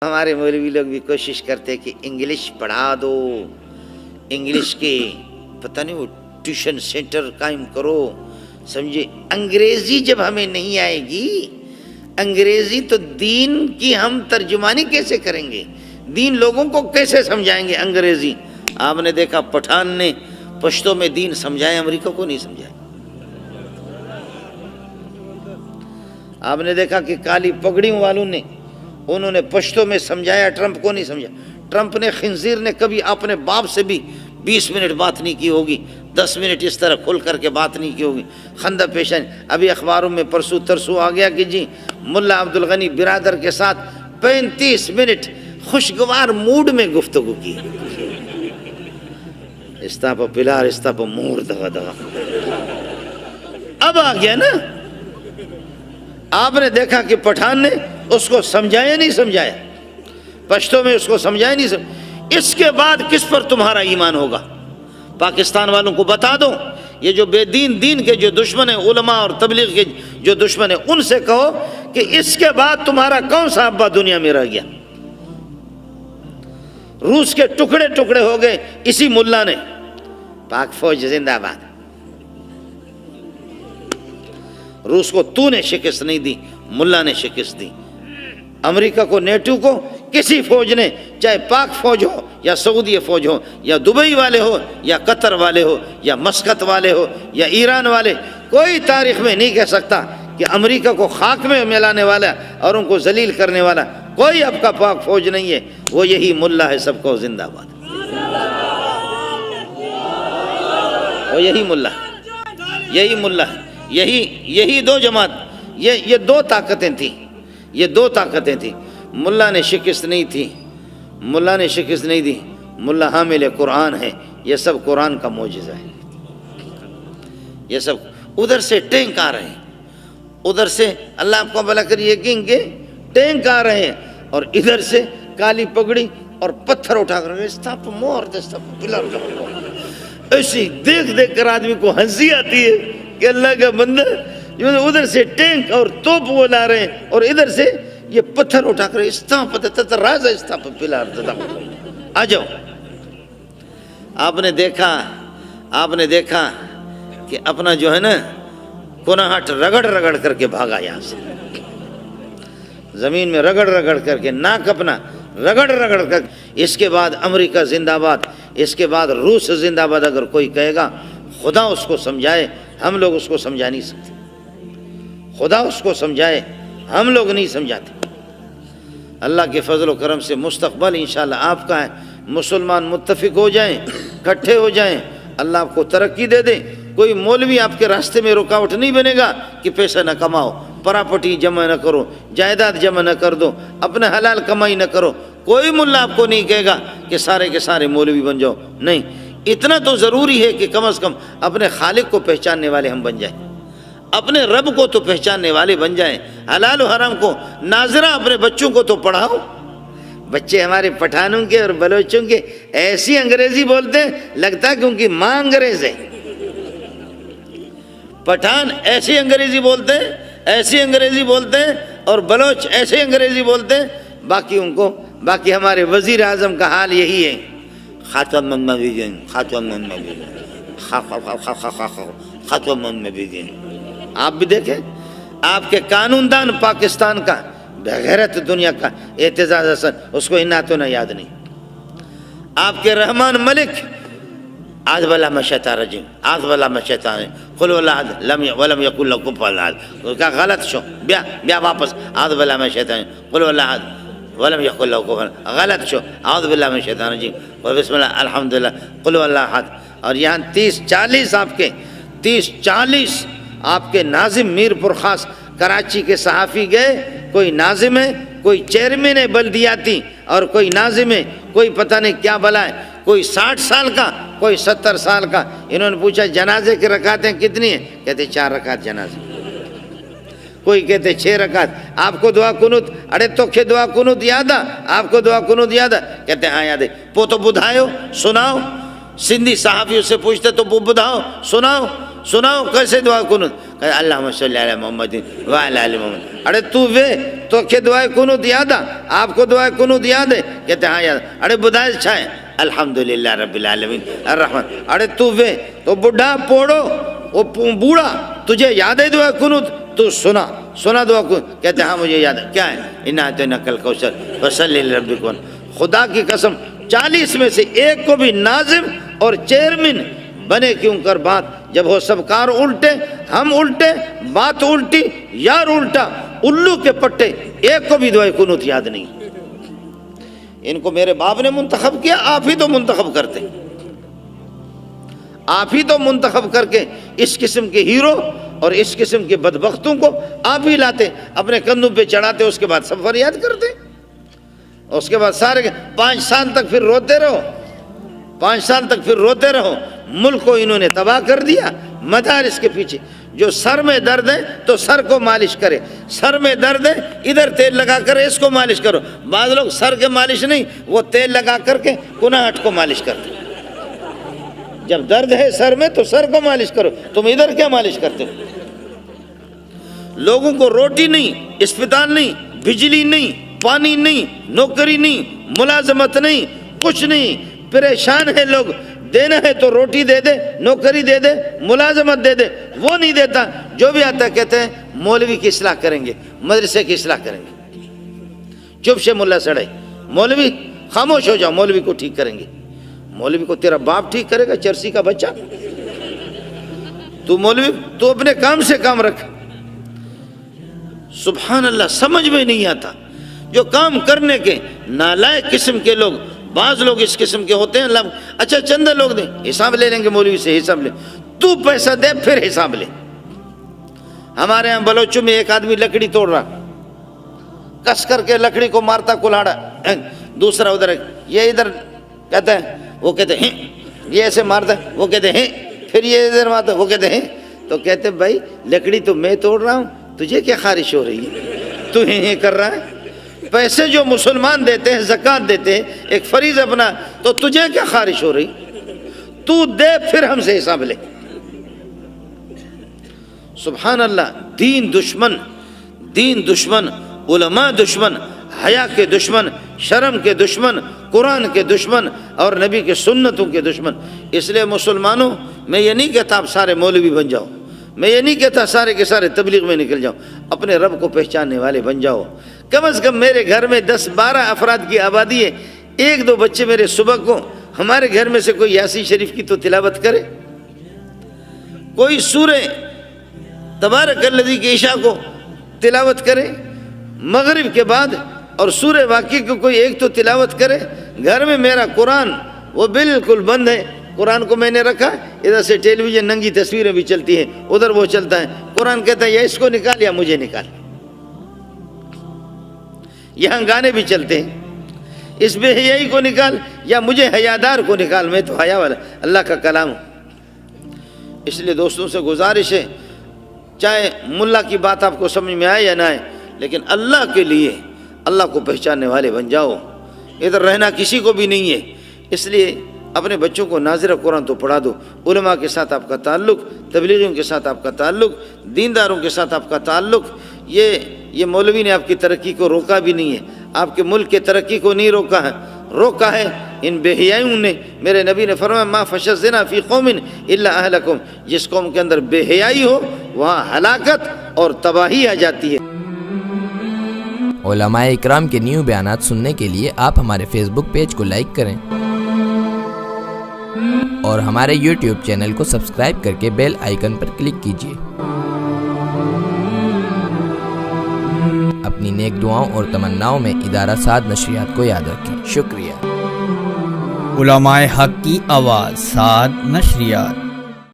ہمارے مولوی لوگ بھی کوشش کرتے کہ انگلش پڑھا دو، انگلش کے پتہ نہیں وہ ٹیوشن سینٹر قائم کرو، سمجھے۔ انگریزی جب ہمیں نہیں آئے گی، انگریزی تو دین کی ہم ترجمانی کیسے کریں گے، دین لوگوں کو کیسے سمجھائیں گے انگریزی۔ آپ نے دیکھا پٹھان نے پشتو میں دین سمجھایا، امریکہ کو نہیں سمجھایا۔ آپ نے دیکھا کہ کالی پگڑیوں والوں نے انہوں نے پشتو میں سمجھایا، ٹرمپ کو نہیں سمجھا۔ ٹرمپ نے خنزیر نے کبھی اپنے باپ سے بھی 20 منٹ بات نہیں کی ہوگی، 10 منٹ اس طرح کھل کر کے بات نہیں کی ہوگی، خندہ پیشانی۔ ابھی اخباروں میں پرسوں ترسوں آ گیا کہ جی ملا عبدالغنی برادر کے ساتھ 35 منٹ خوشگوار موڈ میں گفتگو کی۔ استاپا پلار استاپا مور دغا دغا۔ اب آ گیا نا۔ آپ نے دیکھا کہ پٹھان نے اس کو سمجھایا نہیں سمجھایا، پشتو میں اس کو سمجھایا نہیں سمجھایا۔ اس کے بعد کس پر تمہارا ایمان ہوگا؟ پاکستان والوں کو بتا دو، یہ جو بے دین دین کے جو دشمن ہیں، علماء اور تبلیغ کے جو دشمن ہیں، ان سے کہو کہ اس کے بعد تمہارا کون سا ابا دنیا میں رہ گیا؟ روس کے ٹکڑے ٹکڑے ہو گئے اسی ملا نے۔ پاک فوج زندہ باد۔ روس کو تو نے شکست نہیں دی، ملا نے شکست دی۔ امریکہ کو، نیٹو کو کسی فوج نے، چاہے پاک فوج ہو یا سعودی فوج ہو یا دبئی والے ہو یا قطر والے ہو یا مسقط والے ہو یا ایران والے، کوئی تاریخ میں نہیں کہہ سکتا کہ امریکہ کو خاک میں ملانے والا اور ان کو ذلیل کرنے والا کوئی اب کا پاک فوج نہیں ہے۔ وہ یہی ملا ہے، سب کو زندہ باد۔ وہ یہی ملا ہے، یہی ملا ہے، یہی دو جماعت، یہ دو طاقتیں تھیں، یہ دو طاقتیں تھیں۔ ملا نے شکست نہیں تھی، ملا نے شکست نہیں دی۔ ملا حامل قرآن ہے، یہ سب قرآن کا معجزہ ہے۔ یہ سب ادھر سے ٹینک آ رہے ہیں، ادھر سے اللہ آپ کو بھلا کر یقین کے ٹینک آ رہے ہیں، اور ادھر سے کالی پگڑی اور پتھر اٹھا کر ایسی دیکھ کر آدمی کو ہنسی آتی ہے کہ اللہ کا بندہ ادھر سے ٹینک اور توپ وہ لا رہے ہیں اور ادھر سے یہ پتھر اٹھا کر آ جاؤ۔ آپ نے دیکھا کہ اپنا جو ہے نا کناہٹ رگڑ کر کے بھاگا یہاں سے، زمین میں رگڑ کر کے، ناک اپنا رگڑ کر۔ اس کے بعد امریکہ زندہ باد، اس کے بعد روس زندہ باد۔ اگر کوئی کہے گا خدا اس کو سمجھائے، ہم لوگ اس کو سمجھا نہیں سکتے۔ خدا اس کو سمجھائے، ہم لوگ نہیں سمجھاتے۔ اللہ کے فضل و کرم سے مستقبل انشاءاللہ آپ کا ہے۔ مسلمان متفق ہو جائیں، اکٹھے ہو جائیں، اللہ آپ کو ترقی دے دے۔ کوئی مولوی آپ کے راستے میں رکاوٹ نہیں بنے گا کہ پیسہ نہ کماؤ، پراپرٹی جمع نہ کرو، جائیداد جمع نہ کر دو، اپنا حلال کمائی نہ کرو۔ کوئی ملا آپ کو نہیں کہے گا کہ سارے کے سارے مولوی بن جاؤ، نہیں۔ اتنا تو ضروری ہے کہ کم از کم اپنے خالق کو پہچاننے والے ہم بن جائیں، اپنے رب کو تو پہچاننے والے بن جائیں۔ حلال و حرام کو ناظرہ اپنے بچوں کو تو پڑھاؤ۔ بچے ہمارے پٹھانوں کے اور بلوچوں کے ایسی انگریزی بولتے ہیں لگتا ہے کہ ان کی ماں انگریز ہے۔ پٹھان ایسی انگریزی بولتے ہیں اور بلوچ ایسے انگریزی بولتے ہیں، باقی ہمارے وزیر اعظم کا حال یہی ہے، آپ بھی دیکھیں، آپ کے قانون دان پاکستان کا بغیرت دنیا کا اعتزاز حسن، اس کو اناتوں نہ یاد نہیں۔ آپ کے رحمان ملک آج بلا مشیطان رجیم، آج بلا مشیطان قل واللہ احد ولم یکن لہ کفوا احد، کا غلط شو بیا واپس آج بلا مشیطان قل واللہ احد ولم یکن لہ کفوا احد، غلط شو اعوذ باللہ من الشیطان الرجیم بسم اللہ الحمدللہ قل واللہ احد۔ اور یہاں 30-40 آپ کے ناظم میر پر خاص کراچی کے صحافی گئے، کوئی ناظم ہے، کوئی چیئرمین ہے بلدیاتی، اور کوئی ناظم ہے، کوئی پتہ نہیں کیا بلا ہے، کوئی 60 سال کا، کوئی 70 سال کا۔ انہوں نے پوچھا جنازے کی رکعتیں کتنی ہیں؟ کہتے 4 رکعت جنازے، کوئی کہتے 6 رکعت۔ آپ کو دعا کنوت، اڑے تو کہ دعا کنوت یاد ہے آپ کو؟ دعا کنوت یاد ہے؟ کہتے ہاں یاد ہے۔ تو بدھائیو، سناؤ۔ سندھی صحافیوں سے پوچھتے تو بدھاؤ، سناؤ کیسے دعا کنوت؟ کہتے اللہم صلی علی محمد وعلی آل محمد۔ اڑے تو تو کہ دعائے کنوت یاد ہے آپ کو؟ دعائے کنوت یاد ہے؟ کہتے ہاں یاد. اڑے بدائے چھائے الحمدللہ رب العالمین الرحمن. اڑے تو وے تو بڈھا پوڑو وہ بوڑھا تجھے یاد ہے دعائے کنوت؟ تو سنا دعا کو. کہتے ہاں مجھے یاد ہے. کیا ہے؟ انا اعطیناک الکوثر فصلی لربک وانحر. خدا کی قسم 40 میں سے ایک کو بھی ناظم اور چیئرمین بنے کیوں کر بات، جب ہو سب کار الٹے، ہم الٹے، بات الٹی، یار الٹا، الو کے پٹے، ایک کو بھی دعائے کنوت یاد نہیں. ان کو میرے باپ نے منتخب کیا، آپ ہی تو منتخب کرتے، آپ ہی تو منتخب کر کے اس قسم کے ہیرو اور اس قسم کے بدبختوں کو آپ ہی لاتے، اپنے کندھوں پہ چڑھاتے، اس کے بعد سب فریاد کرتے، اس کے بعد سارے 5 سال تک پھر روتے رہو، 5 سال تک پھر روتے رہو. ملک کو انہوں نے تباہ کر دیا مدارس کے پیچھے. جو سر میں درد ہے تو سر کو مالش کرے، سر میں درد ہے ادھر تیل لگا کر اس کو مالش کرو. بعض لوگ سر کے مالش نہیں، وہ تیل لگا کر کے کناہٹ کو مالش کرتے. جب درد ہے سر میں تو سر کو مالش کرو، تم ادھر کیا مالش کرتے ہو؟ لوگوں کو روٹی نہیں، اسپتال نہیں، بجلی نہیں، پانی نہیں، نوکری نہیں، ملازمت نہیں، کچھ نہیں. پریشان ہے لوگ. دینا ہے تو روٹی دے دے، نوکری دے دے، ملازمت دے دے، وہ نہیں دیتا. جو بھی آتا ہے کہتے ہیں مولوی کی اصلاح کریں گے، مدرسے کی اصلاح کریں گے. چپ سے ملا سڑائی، مولوی خاموش ہو جاؤ، مولوی کو ٹھیک کریں گے. مولوی کو تیرا باپ ٹھیک کرے گا، چرسی کا بچہ؟ تو مولوی تو اپنے کام سے کام رکھ. سبحان اللہ، سمجھ میں نہیں آتا. جو کام کرنے کے نالائق قسم کے لوگ، بعض لوگ اس قسم کے ہوتے ہیں. اللہ اچھا چندہ لوگ دیں، حساب لے لیں گے مولوی سے، حساب لے. تو پیسہ دے پھر حساب لے. ہمارے ہاں بلوچوں میں ایک آدمی لکڑی توڑ رہا، کس کر کے لکڑی کو مارتا کلاڑا، دوسرا ادھر یہ ادھر کہتا ہے، وہ کہتے ہیں یہ ایسے مارتا ہے، وہ کہتے ہیں پھر یہ ادھر مارتا ہے، وہ کہتے ہیں. تو کہتے بھائی لکڑی تو میں توڑ رہا ہوں، تجھے کیا خارش ہو رہی ہے؟ تو ہی کر رہا ہے. پیسے جو مسلمان دیتے ہیں، زکوٰۃ دیتے ہیں، ایک فریض اپنا، تو تجھے کیا خارش ہو رہی؟ تو دے پھر ہم سے حساب لے. سبحان اللہ. دین دشمن، علماء دشمن، حیا کے دشمن، شرم کے دشمن، قرآن کے دشمن اور نبی کے سنتوں کے دشمن. اس لیے مسلمانوں، میں یہ نہیں کہتا آپ سارے مولوی بن جاؤ، میں یہ نہیں کہتا سارے کے سارے تبلیغ میں نکل جاؤ، اپنے رب کو پہچاننے والے بن جاؤ. کم از کم میرے گھر میں 10-12 افراد کی آبادی ہے، 1-2 بچے میرے صبح کو ہمارے گھر میں سے کوئی یاسین شریف کی تو تلاوت کرے، کوئی سورہ تبارک الذی کی عشاء کو تلاوت کرے، مغرب کے بعد اور سورہ واقعہ کو کوئی ایک تو تلاوت کرے. گھر میں میرا قرآن وہ بالکل بند ہے. قرآن کو میں نے رکھا، ادھر سے ٹیلی ویژن ننگی تصویریں بھی چلتی ہیں، ادھر وہ چلتا ہے. قرآن کہتا ہے یا اس کو نکال یا مجھے نکال. یہاں گانے بھی چلتے ہیں، اس بے حیائی کو نکال یا مجھے حیادار کو نکال، میں تو حیا والا اللہ کا کلام ہوں. اس لیے دوستوں سے گزارش ہے، چاہے ملا کی بات آپ کو سمجھ میں آئے یا نہ آئے، لیکن اللہ کے لیے اللہ کو پہچاننے والے بن جاؤ. ادھر رہنا کسی کو بھی نہیں ہے. اس لیے اپنے بچوں کو ناظر قرآن تو پڑھا دو. علماء کے ساتھ آپ کا تعلق، تبلیغیوں کے ساتھ آپ کا تعلق، دینداروں کے ساتھ آپ کا تعلق. یہ مولوی نے آپ کی ترقی کو روکا بھی نہیں ہے، آپ کے ملک کے ترقی کو نہیں روکا ہے ان بے حیائیوں نے. میرے نبی نے فرمایا ما فشى الزنا فی قوم الا اہلکم. جس قوم کے اندر بے حیائی ہو وہاں ہلاکت اور تباہی آ جاتی ہے. علماء اکرام کے نیو بیانات سننے کے لیے آپ ہمارے فیس بک پیج کو لائک کریں اور ہمارے یوٹیوب چینل کو سبسکرائب کر کے بیل آئیکن پر کلک کیجیے. اپنی نیک دعاؤں اور تمناؤں میں ادارہ سعد نشریات کو یاد رکھیں. شکریہ. علماء حق کی آواز، سعد نشریات.